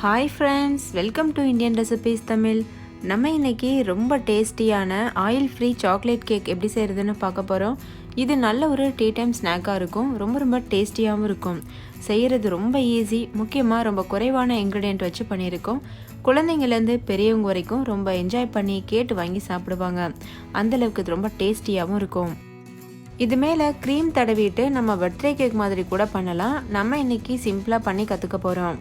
Hi friends, welcome to Indian recipes Tamil. நம்ம இன்றைக்கி ரொம்ப டேஸ்டியான ஆயில் ஃப்ரீ சாக்லேட் கேக் எப்படி செய்கிறதுன்னு பார்க்க போகிறோம். இது நல்ல ஒரு டீ டைம் ஸ்நாக்காக இருக்கும். ரொம்ப டேஸ்டியாகவும் இருக்கும். செய்கிறது ரொம்ப ஈஸி. முக்கியமாக ரொம்ப குறைவான இன்க்ரீடியன்ட் வச்சு பண்ணியிருக்கோம். குழந்தைங்கள்லேருந்து பெரியவங்க வரைக்கும் ரொம்ப என்ஜாய் பண்ணி கேட்டு வாங்கி சாப்பிடுவாங்க. அந்தளவுக்கு இது ரொம்ப டேஸ்டியாகவும் இருக்கும். இது மேலே க்ரீம் தடவிட்டு நம்ம பர்த்டே கேக் மாதிரி கூட பண்ணலாம். நம்ம இன்றைக்கி சிம்பிளாக பண்ணி கற்றுக்க போகிறோம்.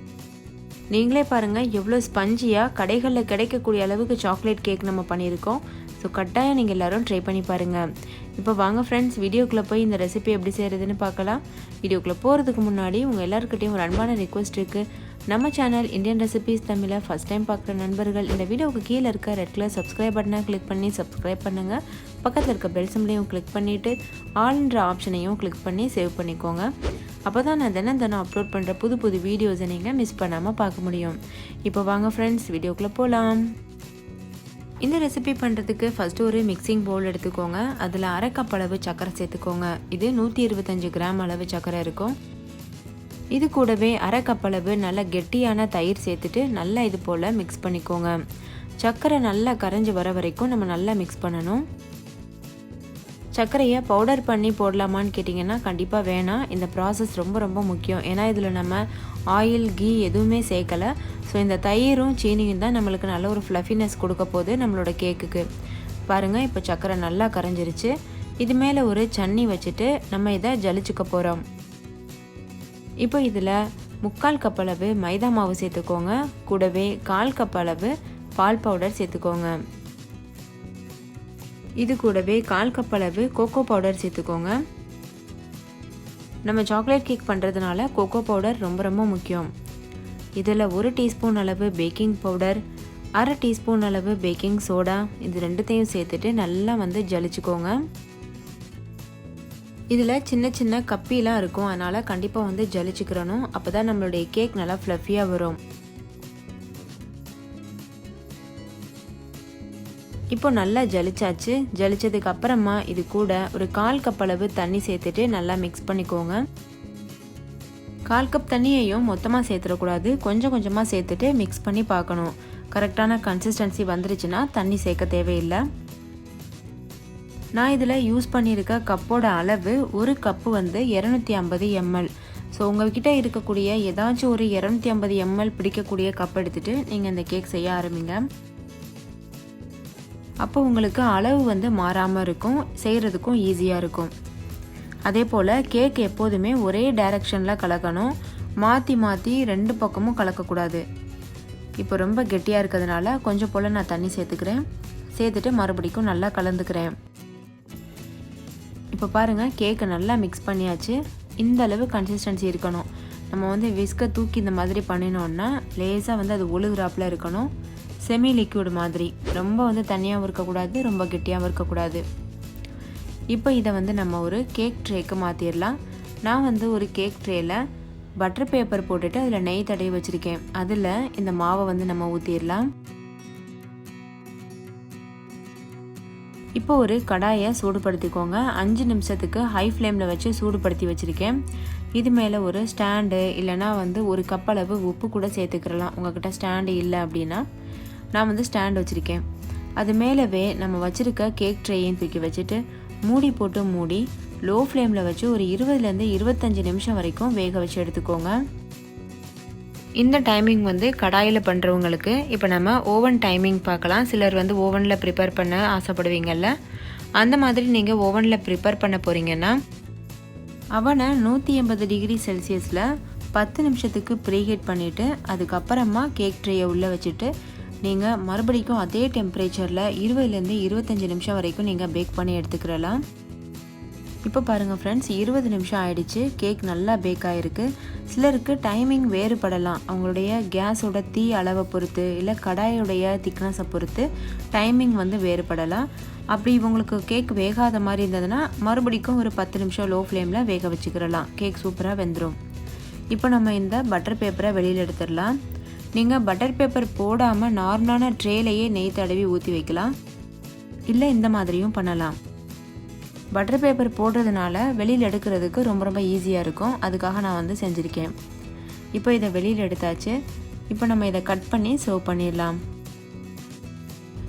நீங்களே பாருங்கள் எவ்வளோ ஸ்பஞ்சியாக கடைகளில் கிடைக்கக்கூடிய அளவுக்கு சாக்லேட் கேக் நம்ம பண்ணியிருக்கோம். ஸோ கட்டாயம் நீங்கள் எல்லோரும் ட்ரை பண்ணி பாருங்கள். இப்போ வாங்க ஃப்ரெண்ட்ஸ், வீடியோக்குள்ளே போய் இந்த ரெசிபி எப்படி செய்கிறதுன்னு பார்க்கலாம். வீடியோக்குள்ளே போகிறதுக்கு முன்னாடி உங்கள் எல்லாருக்கிட்டையும் ஒரு அன்பான ரிக்வெஸ்ட் இருக்குது. நம்ம சேனல் இந்தியன் ரெசிபீஸ் தமிழை ஃபஸ்ட் டைம் பார்க்குற நண்பர்கள் இந்த வீடியோவுக்கு கீழே இருக்க ரெட் கலர் சப்ஸ்கிரைப் பட்டனை கிளிக் பண்ணி சப்ஸ்கிரைப் பண்ணுங்கள். பக்கத்தில் இருக்க பெல் சிம்லையும் கிளிக் பண்ணிவிட்டு ஆல்ன்ற ஆப்ஷனையும் கிளிக் பண்ணி சேவ் பண்ணிக்கோங்க. அப்போ தான் நான் தினம் அப்லோட் பண்ணுற புது வீடியோஸை நீங்கள் மிஸ் பண்ணாமல் பார்க்க முடியும். இப்போ வாங்க ஃப்ரெண்ட்ஸ், வீடியோக்குள்ளே போகலாம். இந்த ரெசிபி பண்ணுறதுக்கு ஃபஸ்ட்டு ஒரு மிக்சிங் பவுல் எடுத்துக்கோங்க. அதில் அரை கப் அளவு சர்க்கரை சேர்த்துக்கோங்க. இது 125 கிராம் அளவு சர்க்கரை இருக்கும். இது கூடவே அரை கப் அளவு நல்ல கெட்டியான தயிர் சேர்த்துட்டு நல்லா இது போல் மிக்ஸ் பண்ணிக்கோங்க. சர்க்கரை நல்லா கரைஞ்சி வர வரைக்கும் நம்ம நல்லா மிக்ஸ் பண்ணணும். சர்க்கரையை பவுடர் பண்ணி போடலாமான்னு கேட்டிங்கன்னா கண்டிப்பாக வேணாம். இந்த ப்ராசஸ் ரொம்ப முக்கியம். ஏன்னா இதில் நம்ம ஆயில் கீ எதுவுமே சேர்க்கலை. ஸோ இந்த தயிரும் சீனியும் தான் நம்மளுக்கு நல்ல ஒரு ஃப்ளஃபினஸ் கொடுக்க போகுது நம்மளோட கேக்குக்கு. பாருங்கள், இப்போ சர்க்கரை நல்லா கரைஞ்சிருச்சு. இது மேலே ஒரு சன்னி வச்சுட்டு நம்ம இதை ஜலிச்சுக்க போகிறோம். இப்போ இதில் 3/4 கப் அளவு மைதா மாவு சேர்த்துக்கோங்க. கூடவே 1/4 கப் அளவு பால் பவுடர் சேர்த்துக்கோங்க. இது கூடவே 1/4 கப் அளவு கோகோ பவுடர் சேர்த்துக்கோங்க. நம்ம சாக்லேட் கேக் பண்ணுறதுனால கோகோ பவுடர் ரொம்ப முக்கியம். இதில் 1 டீஸ்பூன் அளவு பேக்கிங் பவுடர், அரை டீஸ்பூன் அளவு பேக்கிங் சோடா, இது ரெண்டுத்தையும் சேர்த்துட்டு நல்லா ஜலிச்சுக்கோங்க. இதில் சின்ன கப்பிலாம் இருக்கும். அதனால் கண்டிப்பாக ஜலிச்சுக்கிறணும். அப்போ தான் நம்மளுடைய கேக் நல்லா ஃப்ளஃபியாக வரும். இப்போ நல்லா ஜலிச்சாச்சு. ஜலிச்சதுக்கு அப்புறமா இது கூட ஒரு 1/4 கப் அளவு தண்ணி சேர்த்துட்டு நல்லா மிக்ஸ் பண்ணிக்கோங்க. 1/4 கப் தண்ணியையும் மொத்தமாக சேர்த்துடக்கூடாது. கொஞ்சமாக சேர்த்துட்டு மிக்ஸ் பண்ணி பார்க்கணும். கரெக்டான கன்சிஸ்டன்சி வந்துருச்சுன்னா தண்ணி சேர்க்க தேவையில்லை. நான் இதில் யூஸ் பண்ணியிருக்க கப்போட அளவு ஒரு கப்பு 250 ml. ஸோ உங்கள்கிட்ட இருக்கக்கூடிய ஏதாச்சும் ஒரு 250 ml பிடிக்கக்கூடிய கப் எடுத்துகிட்டு நீங்கள் இந்த கேக் செய்ய ஆரம்பிங்க. அப்போ உங்களுக்கு அளவு மாறாமல் இருக்கும். செய்கிறதுக்கும் ஈஸியாக இருக்கும். அதே போல் கேக் எப்போதுமே ஒரே டைரக்ஷனில் கலக்கணும். மாற்றி 2 பக்கமும் கலக்கக்கூடாது. இப்போ ரொம்ப கெட்டியாக இருக்கிறதுனால கொஞ்சம் போல் நான் தண்ணி சேர்த்துக்கிறேன். சேர்த்துட்டு மறுபடிக்கும் நல்லா கலந்துக்கிறேன். இப்போ பாருங்கள், கேக்கை நல்லா மிக்ஸ் பண்ணியாச்சு. இந்த அளவு கன்சிஸ்டன்சி இருக்கணும். நம்ம விஸ்கை தூக்கி இந்த மாதிரி பண்ணினோன்னா லேசாக அது ஒழுகுறாப்பில் இருக்கணும். செமி லிக்விட் மாதிரி. ரொம்ப தண்ணியாகவும் இருக்கக்கூடாது, ரொம்ப கெட்டியாகவும் இருக்கக்கூடாது. இப்போ இதை நம்ம ஒரு கேக் ட்ரேக்கு மாற்றிடலாம். நான் ஒரு கேக் ட்ரேயில் பட்டர் பேப்பர் போட்டுட்டு அதில் நெய் தடவி வச்சுருக்கேன். அதில் இந்த மாவை நம்ம ஊற்றிடலாம். இப்போ ஒரு கடாயை சூடுபடுத்திக்கோங்க. 5 நிமிஷத்துக்கு ஹை ஃப்ளேமில் வச்சு சூடுபடுத்தி வச்சுருக்கேன். இது மேலே ஒரு ஸ்டாண்டு இல்லைனா ஒரு கப் அளவு உப்பு கூட சேர்த்துக்கிறலாம். உங்கள்கிட்ட ஸ்டாண்டு இல்லை அப்படின்னா நான் ஸ்டாண்ட் வச்சுருக்கேன். அது மேலவே நம்ம வச்சுருக்க கேக் ட்ரேயையும் தூக்கி வச்சுட்டு மூடி போட்டு மூடி லோ ஃப்ளேமில் வச்சு ஒரு 20லேருந்து 25 நிமிஷம் வரைக்கும் வேக வச்சு எடுத்துக்கோங்க. இந்த டைமிங் கடாயில் பண்ணுறவங்களுக்கு. இப்போ நம்ம ஓவன் டைமிங் பார்க்கலாம். சிலர் ஓவனில் ப்ரிப்பேர் பண்ண ஆசைப்படுவீங்கள்ல, அந்த மாதிரி நீங்கள் ஓவனில் ப்ரிப்பேர் பண்ண போகிறீங்கன்னா அவனை 180 டிகிரி செல்சியஸில் 10 நிமிஷத்துக்கு ப்ரீஹீட் பண்ணிவிட்டு அதுக்கப்புறமா கேக் ட்ரேயை உள்ளே வச்சுட்டு நீங்கள் மறுபடிக்கும் அதே டெம்பரேச்சரில் 20லேருந்து 25 நிமிஷம் வரைக்கும் நீங்கள் பேக் பண்ணி எடுத்துக்கிறலாம். இப்போ பாருங்கள் ஃப்ரெண்ட்ஸ், 20 நிமிஷம் ஆயிடுச்சு. கேக் நல்லா பேக் ஆகிருக்கு. சிலருக்கு டைமிங் வேறுபடலாம். அவங்களுடைய கேஸோட தீ அளவை பொறுத்து இல்லை கடாயோடைய திக்னஸை பொறுத்து டைமிங் வேறுபடலாம். அப்படி இவங்களுக்கு கேக் வேகாத மாதிரி இருந்ததுன்னா மறுபடிக்கும் ஒரு 10 நிமிஷம் லோ ஃப்ளேமில் வேக வச்சுக்கிறலாம். கேக் சூப்பராக வெந்துடும். இப்போ நம்ம இந்த பட்டர் பேப்பரை வெளியில் எடுத்துடலாம். நீங்கள் பட்டர் பேப்பர் போடாமல் நார்மலான ட்ரேலையே நெய் தடவி ஊற்றி வைக்கலாம். இல்லை இந்த மாதிரியும் பண்ணலாம். பட்டர் பேப்பர் போடுறதுனால வெளியில் எடுக்கிறதுக்கு ரொம்ப ஈஸியாக இருக்கும். அதுக்காக நான் செஞ்சுருக்கேன். இப்போ இதை வெளியில் எடுத்தாச்சு. இப்போ நம்ம இதை கட் பண்ணி சர்வ் பண்ணிடலாம்.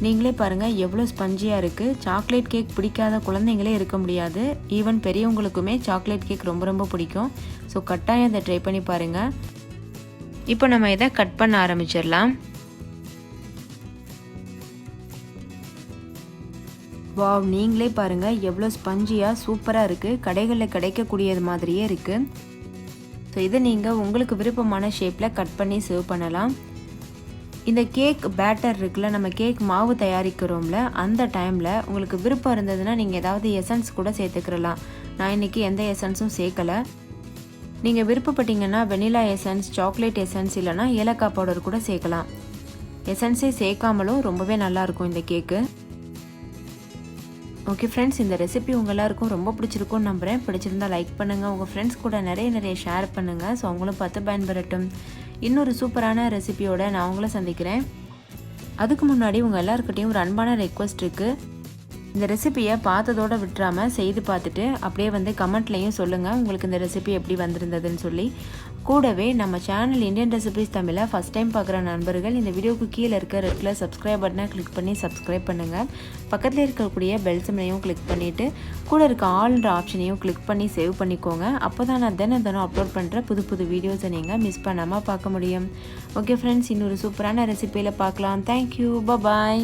நீங்களே பாருங்கள் எவ்வளோ ஸ்பஞ்சியாக இருக்குது. சாக்லேட் கேக் பிடிக்காத குழந்தைங்களே இருக்க முடியாது. ஈவன் பெரியவங்களுக்குமே சாக்லேட் கேக் ரொம்ப ரொம்ப பிடிக்கும். ஸோ கட்டாயம் இதை ட்ரை பண்ணி பாருங்கள். இப்போ நம்ம இதை கட் பண்ண ஆரம்பிச்சிடலாம். வாவ், நீங்களே பாருங்கள் எவ்வளோ ஸ்பஞ்சியாக சூப்பராக இருக்குது. கடைகளில் கிடைக்கக்கூடியது மாதிரியே இருக்குது. ஸோ இதை நீங்கள் உங்களுக்கு விருப்பமான ஷேப்பில் கட் பண்ணி சர்வ் பண்ணலாம். இந்த கேக் பேட்டர் இருக்குல்ல, நம்ம கேக் மாவு தயாரிக்கிறோம்ல, அந்த டைமில் உங்களுக்கு விருப்பம் இருந்ததுன்னா நீங்கள் ஏதாவது எசன்ஸ் கூட சேர்த்துக்கிறலாம். நான் இன்றைக்கி எந்த எசன்ஸும் சேர்க்கலை. நீங்கள் விருப்பப்பட்டீங்கன்னா வெனிலா எசன்ஸ், சாக்லேட் எசன்ஸ் இல்லைனா ஏலக்காய் பவுடர் கூட சேர்க்கலாம். எசன்ஸே சேர்க்காமலும் ரொம்பவே நல்லாயிருக்கும் இந்த கேக்கு. ஓகே ஃப்ரெண்ட்ஸ், இந்த ரெசிபி உங்கள் எல்லாருக்கும் ரொம்ப பிடிச்சிருக்கும்னு நம்புகிறேன். பிடிச்சிருந்தால் லைக் பண்ணுங்கள், உங்கள் ஃப்ரெண்ட்ஸ் கூட நிறைய ஷேர் பண்ணுங்கள். ஸோ அவங்களும் பார்த்து பயன்பெறட்டும். இன்னொரு சூப்பரான ரெசிபியோட நான் உங்களை சந்திக்கிறேன். அதுக்கு முன்னாடி உங்கள் எல்லாருக்கிட்டையும் ஒரு அன்பான ரெக்வஸ்ட் இருக்குது. இந்த ரெசிபியை பார்த்ததோடு விட்டுறாமல் செய்து பார்த்துட்டு அப்படியே கமெண்ட்லேயும் சொல்லுங்கள் உங்களுக்கு இந்த ரெசிபி எப்படி வந்திருந்ததுன்னு சொல்லி. கூடவே நம்ம சேனல் இந்தியன் ரெசிபிஸ் தமிழை ஃபஸ்ட் டைம் பார்க்குற நண்பர்கள் இந்த வீடியோக்கு கீழே இருக்க ரெட் கலர் சப்ஸ்கிரைப் பட்டனை கிளிக் பண்ணி சப்ஸ்கிரைப் பண்ணுங்கள். பக்கத்தில் இருக்கக்கூடிய பெல் சிம்லையும் கிளிக் பண்ணிவிட்டு கூட இருக்க ஆல்ன்ற ஆப்ஷனையும் கிளிக் பண்ணி சேவ் பண்ணிக்கோங்க. அப்போ தான் நான் தினம் அப்லோட் பண்ணுற புது வீடியோஸை நீங்கள் மிஸ் பண்ணாமல் பார்க்க முடியும். ஓகே ஃப்ரெண்ட்ஸ், இன்னொரு சூப்பரான ரெசிபியில் பார்க்கலாம். தேங்க்யூ, பாய்.